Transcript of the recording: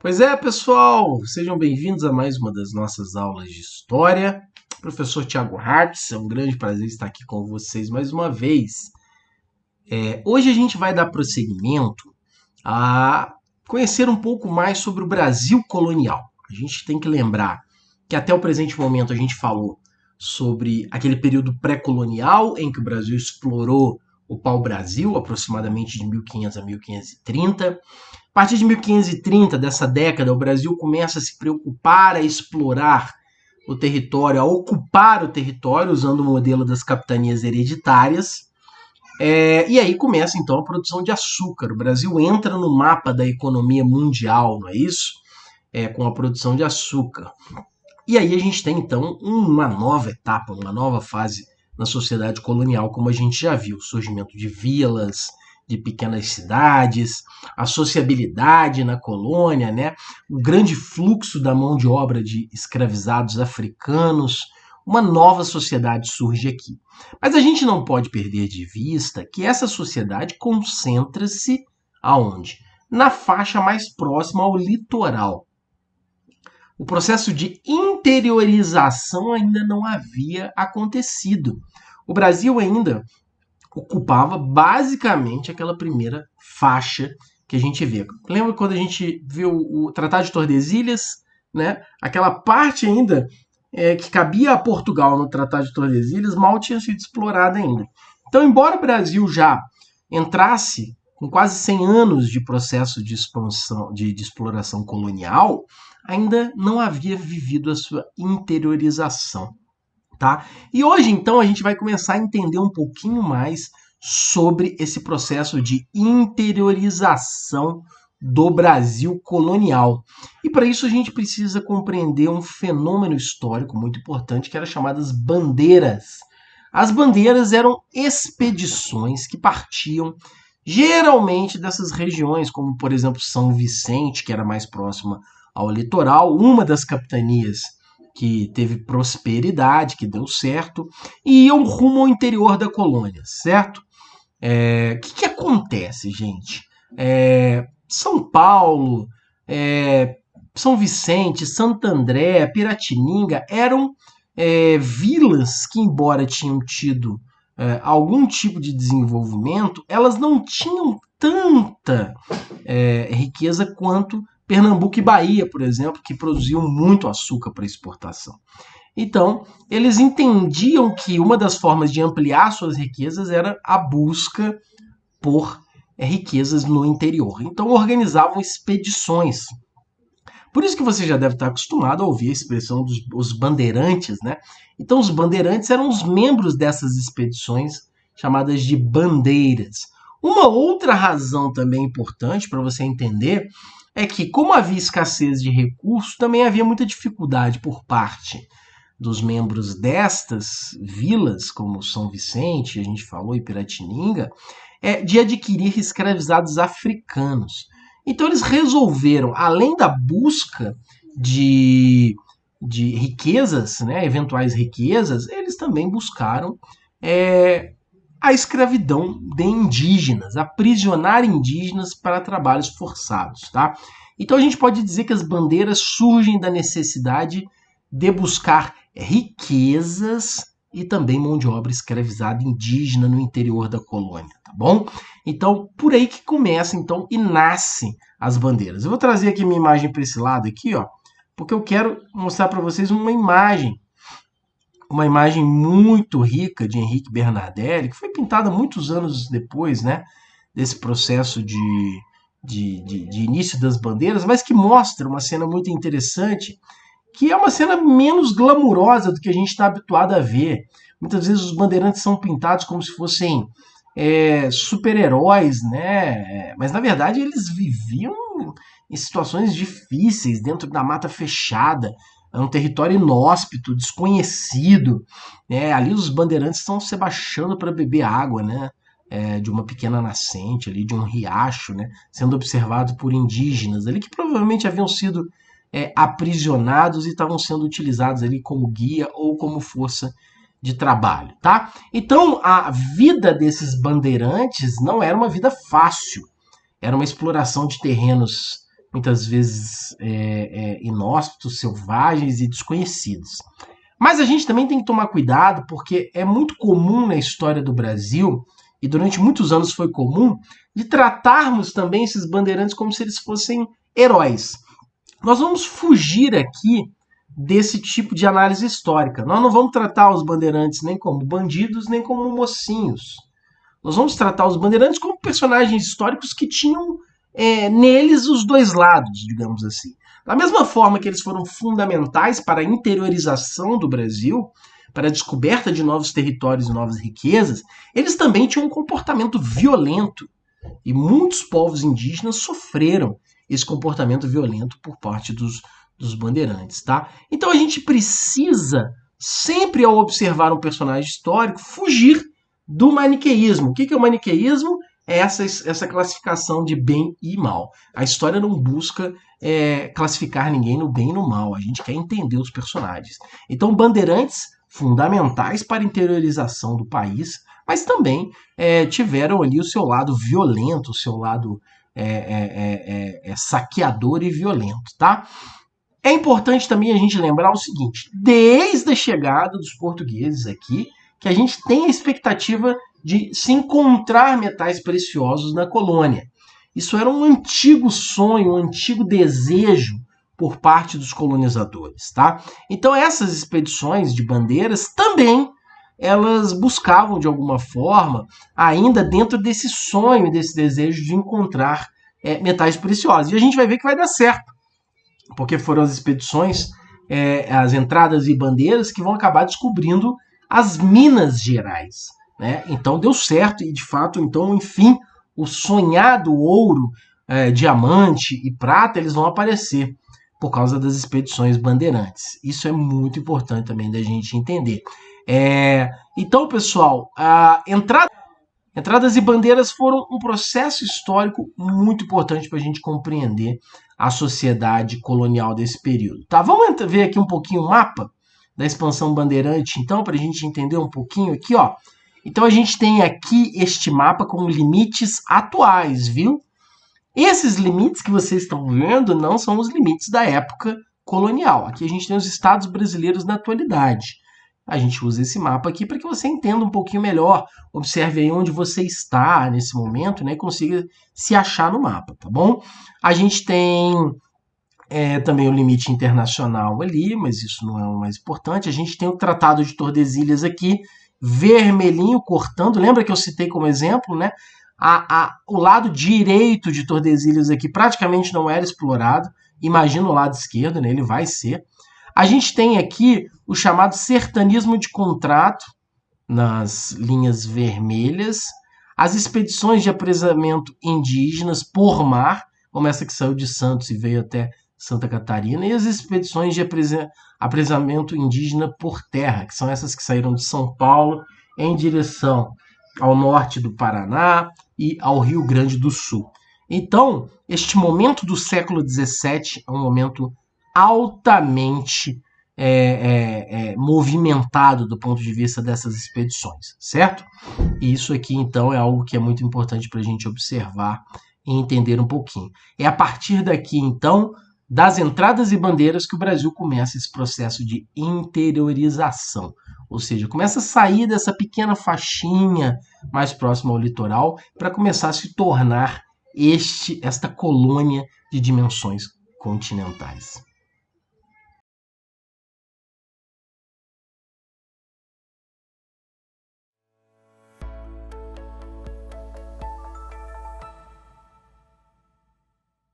Pois é, pessoal, sejam bem-vindos a mais uma das nossas aulas de história. Professor Tiago Hartz, é um grande prazer estar aqui com vocês mais uma vez. Hoje a gente vai dar prosseguimento a conhecer um pouco mais sobre o Brasil colonial. A gente tem que lembrar que até o presente momento a gente falou sobre aquele período pré-colonial em que o Brasil explorou o pau-brasil, aproximadamente de 1500 a 1530. A partir de 1530, dessa década, o Brasil começa a se preocupar a explorar o território, a ocupar o território, usando o modelo das capitanias hereditárias. E aí começa, então, a produção de açúcar. O Brasil entra no mapa da economia mundial, não é isso? Com a produção de açúcar. E aí a gente tem, então, uma nova etapa, uma nova fase na sociedade colonial, como a gente já viu. O surgimento de vilas, de pequenas cidades, a sociabilidade na colônia, né? O grande fluxo da mão de obra de escravizados africanos. Uma nova sociedade surge aqui. Mas a gente não pode perder de vista que essa sociedade concentra-se aonde? Na faixa mais próxima ao litoral. O processo de interiorização ainda não havia acontecido. O Brasil ainda ocupava basicamente aquela primeira faixa que a gente vê. Lembra quando a gente viu o Tratado de Tordesilhas, né? Aquela parte ainda que cabia a Portugal no Tratado de Tordesilhas mal tinha sido explorada ainda. Então, embora o Brasil já entrasse com quase 100 anos de processo de expansão, de exploração colonial, ainda não havia vivido a sua interiorização. Tá? E hoje, então, a gente vai começar a entender um pouquinho mais sobre esse processo de interiorização do Brasil colonial. E para isso a gente precisa compreender um fenômeno histórico muito importante que era chamado das bandeiras. As bandeiras eram expedições que partiam geralmente dessas regiões, como por exemplo São Vicente, que era mais próxima ao litoral, uma das capitanias que teve prosperidade, que deu certo, e iam rumo ao interior da colônia, certo? O que acontece, gente? São Paulo, São Vicente, Santo André, Piratininga eram vilas que, embora tinham tido algum tipo de desenvolvimento, elas não tinham tanta riqueza quanto Pernambuco e Bahia, por exemplo, que produziam muito açúcar para exportação. Então, eles entendiam que uma das formas de ampliar suas riquezas era a busca por riquezas no interior. Então, organizavam expedições. Por isso que você já deve estar acostumado a ouvir a expressão dos bandeirantes, né? Então, os bandeirantes eram os membros dessas expedições chamadas de bandeiras. Uma outra razão também importante para você entender é que, como havia escassez de recursos, também havia muita dificuldade por parte dos membros destas vilas, como São Vicente, a gente falou, e Piratininga, de adquirir escravizados africanos. Então eles resolveram, além da busca de riquezas, né, eventuais riquezas, eles também buscaram a escravidão de indígenas, aprisionar indígenas para trabalhos forçados, tá? Então a gente pode dizer que as bandeiras surgem da necessidade de buscar riquezas e também mão de obra escravizada indígena no interior da colônia, tá bom? Então, por aí que começa, então, e nascem as bandeiras. Eu vou trazer aqui minha imagem para esse lado aqui, ó, porque eu quero mostrar para vocês uma imagem muito rica de Henrique Bernardelli, que foi pintada muitos anos depois, né, desse processo de início das bandeiras, mas que mostra uma cena muito interessante, que é uma cena menos glamurosa do que a gente está habituado a ver. Muitas vezes os bandeirantes são pintados como se fossem super-heróis, né? Mas na verdade eles viviam em situações difíceis, dentro da mata fechada, é um território inóspito, desconhecido, né? Ali os bandeirantes estão se abaixando para beber água, né? De uma pequena nascente ali, de um riacho, né? Sendo observado por indígenas ali que provavelmente haviam sido aprisionados e estavam sendo utilizados ali como guia ou como força de trabalho, tá? Então a vida desses bandeirantes não era uma vida fácil, era uma exploração de terrenos muitas vezes inóspitos, selvagens e desconhecidos. Mas a gente também tem que tomar cuidado, porque é muito comum na história do Brasil, e durante muitos anos foi comum, de tratarmos também esses bandeirantes como se eles fossem heróis. Nós vamos fugir aqui desse tipo de análise histórica. Nós não vamos tratar os bandeirantes nem como bandidos, nem como mocinhos. Nós vamos tratar os bandeirantes como personagens históricos que tinham neles os dois lados, digamos assim. Da mesma forma que eles foram fundamentais para a interiorização do Brasil, para a descoberta de novos territórios e novas riquezas, eles também tinham um comportamento violento. E muitos povos indígenas sofreram esse comportamento violento por parte dos bandeirantes, tá? Então a gente precisa, sempre ao observar um personagem histórico, fugir do maniqueísmo. O que é o maniqueísmo? É essa classificação de bem e mal. A história não busca classificar ninguém no bem e no mal. A gente quer entender os personagens. Então, bandeirantes fundamentais para a interiorização do país, mas também tiveram ali o seu lado violento, o seu lado saqueador e violento, tá? É importante também a gente lembrar o seguinte: desde a chegada dos portugueses aqui, que a gente tem a expectativa de se encontrar metais preciosos na colônia. Isso era um antigo sonho, um antigo desejo por parte dos colonizadores, tá? Então essas expedições de bandeiras também elas buscavam de alguma forma, ainda dentro desse sonho, desse desejo de encontrar metais preciosos. E a gente vai ver que vai dar certo, porque foram as expedições, as entradas e bandeiras que vão acabar descobrindo as Minas Gerais, né? Então deu certo e de fato, então, enfim, o sonhado ouro, diamante e prata, eles vão aparecer por causa das expedições bandeirantes. Isso é muito importante também da gente entender. Então, pessoal, entradas e bandeiras foram um processo histórico muito importante para a gente compreender a sociedade colonial desse período. Tá? Vamos ver aqui um pouquinho o mapa da expansão bandeirante, então, para a gente entender um pouquinho aqui, ó. Então a gente tem aqui este mapa com limites atuais, viu? Esses limites que vocês estão vendo não são os limites da época colonial. Aqui a gente tem os estados brasileiros na atualidade. A gente usa esse mapa aqui para que você entenda um pouquinho melhor. Observe aí onde você está nesse momento, né? E consiga se achar no mapa, tá bom? A gente tem também o limite internacional ali, mas isso não é o mais importante. A gente tem o Tratado de Tordesilhas aqui, vermelhinho, cortando. Lembra que eu citei como exemplo, né? O lado direito de Tordesilhas aqui praticamente não era explorado. Imagina o lado esquerdo, né? Ele vai ser. A gente tem aqui o chamado sertanismo de contrato, nas linhas vermelhas. As expedições de apresamento indígenas por mar, como essa que saiu de Santos e veio até Santa Catarina, e as expedições de apresamento indígena por terra, que são essas que saíram de São Paulo em direção ao norte do Paraná e ao Rio Grande do Sul. Então, este momento do século XVII é um momento altamente movimentado do ponto de vista dessas expedições, certo? E isso aqui, então, é algo que é muito importante para a gente observar e entender um pouquinho. É a partir daqui, então, das entradas e bandeiras que o Brasil começa esse processo de interiorização. Ou seja, começa a sair dessa pequena faixinha mais próxima ao litoral para começar a se tornar esta colônia de dimensões continentais.